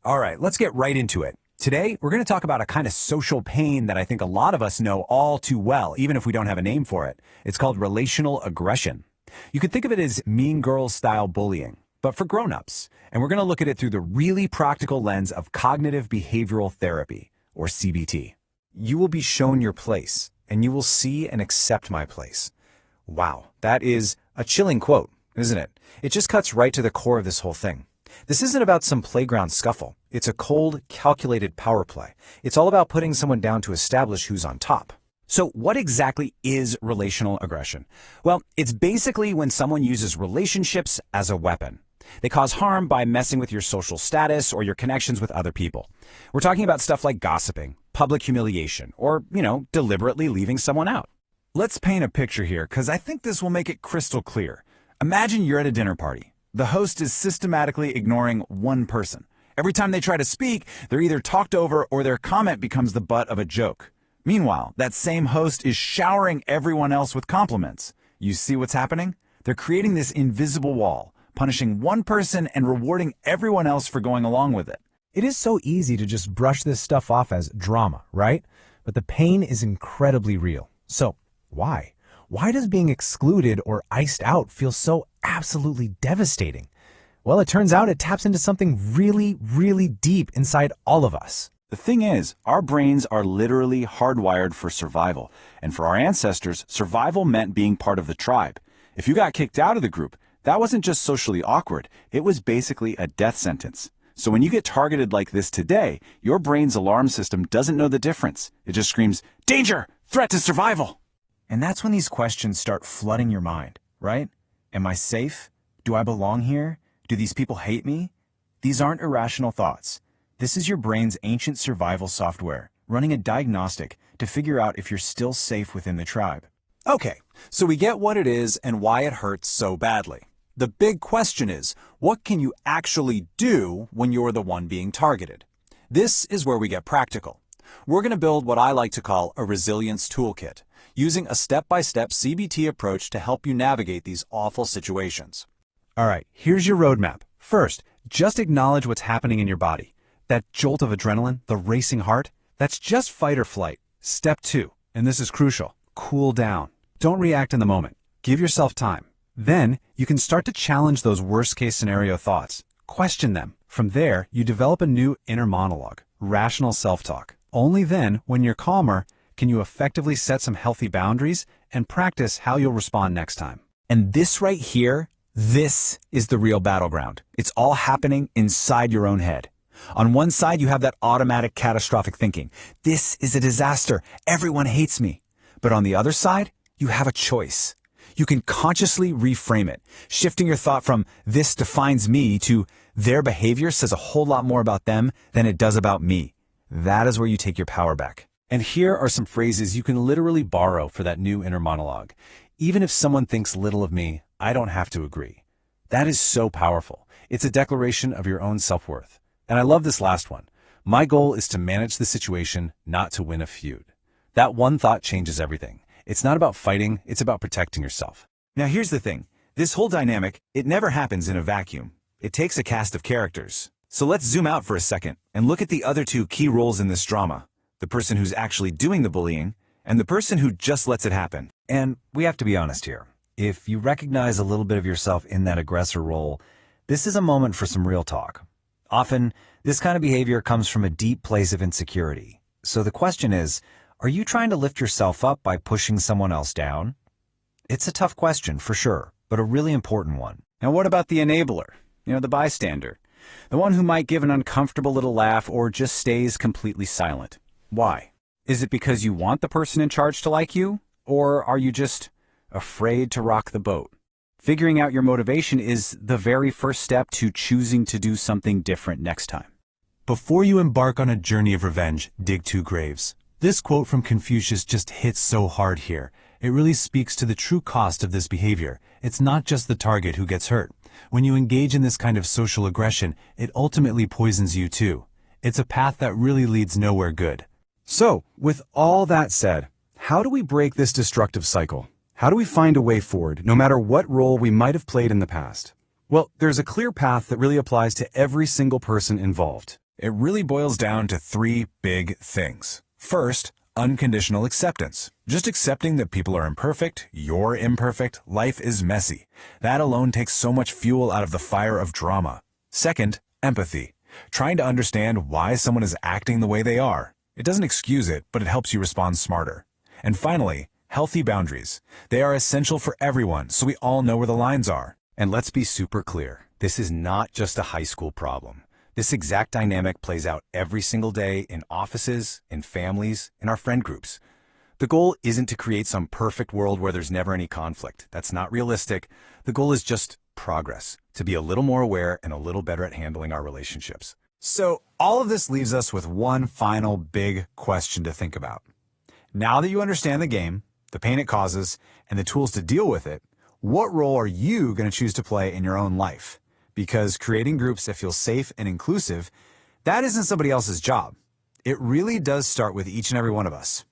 All right, let's get right into it. Today, we're going to talk about a kind of social pain that I think a lot of us know all too well, even if we don't have a name for it. It's called relational aggression. You could think of it as mean girls style bullying, but for grown-ups. And we're going to look at it through the really practical lens of cognitive behavioral therapy, or CBT. You will be shown your place, and you will see and accept my place. Wow, that is a chilling quote, isn't it? It just cuts right to the core of this whole thing. This isn't about some playground scuffle. It's a cold, calculated power play. It's all about putting someone down to establish who's on top. So what exactly is relational aggression? Well, it's basically when someone uses relationships as a weapon. They cause harm by messing with your social status or your connections with other people. We're talking about stuff like gossiping, public humiliation, or, deliberately leaving someone out. Let's paint a picture here, because I think this will make it crystal clear. Imagine you're at a dinner party. The host is systematically ignoring one person. Every time they try to speak, they're either talked over or their comment becomes the butt of a joke. Meanwhile, that same host is showering everyone else with compliments. You see what's happening? They're creating this invisible wall, punishing one person and rewarding everyone else for going along with it. It is so easy to just brush this stuff off as drama, right? But the pain is incredibly real. So, why? Why does being excluded or iced out feel so absolutely devastating? Well, it turns out it taps into something really, really deep inside all of us. The thing is, our brains are literally hardwired for survival. And for our ancestors, survival meant being part of the tribe. If you got kicked out of the group, that wasn't just socially awkward. It was basically a death sentence. So when you get targeted like this today, your brain's alarm system doesn't know the difference. It just screams, "Danger! Threat to survival!" And that's when these questions start flooding your mind, right? Am I safe? Do I belong here? Do these people hate me? These aren't irrational thoughts. This is your brain's ancient survival software, running a diagnostic to figure out if you're still safe within the tribe. Okay, so we get what it is and why it hurts so badly. The big question is, what can you actually do when you're the one being targeted? This is where we get practical. We're going to build what I like to call a resilience toolkit, using a step-by-step CBT approach to help you navigate these awful situations. All right, here's your roadmap. First, just acknowledge what's happening in your body. That jolt of adrenaline, the racing heart, that's just fight or flight. Step 2, and this is crucial, cool down. Don't react in the moment. Give yourself time. Then, you can start to challenge those worst-case scenario thoughts. Question them. From there, you develop a new inner monologue, rational self-talk. Only then, when you're calmer, can you effectively set some healthy boundaries and practice how you'll respond next time. And this right here, this is the real battleground. It's all happening inside your own head. On one side, you have that automatic catastrophic thinking. This is a disaster. Everyone hates me. But on the other side, you have a choice. You can consciously reframe it, shifting your thought from "this defines me" to "their behavior says a whole lot more about them than it does about me." That is where you take your power back. And here are some phrases you can literally borrow for that new inner monologue. Even if someone thinks little of me, I don't have to agree. That is so powerful. It's a declaration of your own self-worth. And I love this last one. My goal is to manage the situation, not to win a feud. That one thought changes everything. It's not about fighting, it's about protecting yourself. Now here's the thing. This whole dynamic, it never happens in a vacuum. It takes a cast of characters. So let's zoom out for a second and look at the other two key roles in this drama. The person who's actually doing the bullying and the person who just lets it happen. And we have to be honest here. If you recognize a little bit of yourself in that aggressor role, this is a moment for some real talk. Often, this kind of behavior comes from a deep place of insecurity. So the question is, are you trying to lift yourself up by pushing someone else down? It's a tough question, for sure, but a really important one. Now what about the enabler? The bystander. The one who might give an uncomfortable little laugh or just stays completely silent. Why? Is it because you want the person in charge to like you? Or are you just afraid to rock the boat? Figuring out your motivation is the very first step to choosing to do something different next time. Before you embark on a journey of revenge, dig 2 graves. This quote from Confucius just hits so hard here. It really speaks to the true cost of this behavior. It's not just the target who gets hurt. When you engage in this kind of social aggression, it ultimately poisons you too. It's a path that really leads nowhere good. So, with all that said, how do we break this destructive cycle? How do we find a way forward, no matter what role we might have played in the past? Well, there's a clear path that really applies to every single person involved. It really boils down to three big things. First, unconditional acceptance. Just accepting that people are imperfect, you're imperfect, life is messy. That alone takes so much fuel out of the fire of drama. Second, empathy. Trying to understand why someone is acting the way they are. It doesn't excuse it, but it helps you respond smarter. And finally, healthy boundaries. They are essential for everyone, so we all know where the lines are. And let's be super clear. This is not just a high school problem. This exact dynamic plays out every single day in offices, in families, in our friend groups. The goal isn't to create some perfect world where there's never any conflict. That's not realistic. The goal is just progress, to be a little more aware and a little better at handling our relationships. So all of this leaves us with one final big question to think about. Now that you understand the game, the pain it causes, and the tools to deal with it, what role are you going to choose to play in your own life? Because creating groups that feel safe and inclusive, that isn't somebody else's job. It really does start with each and every one of us.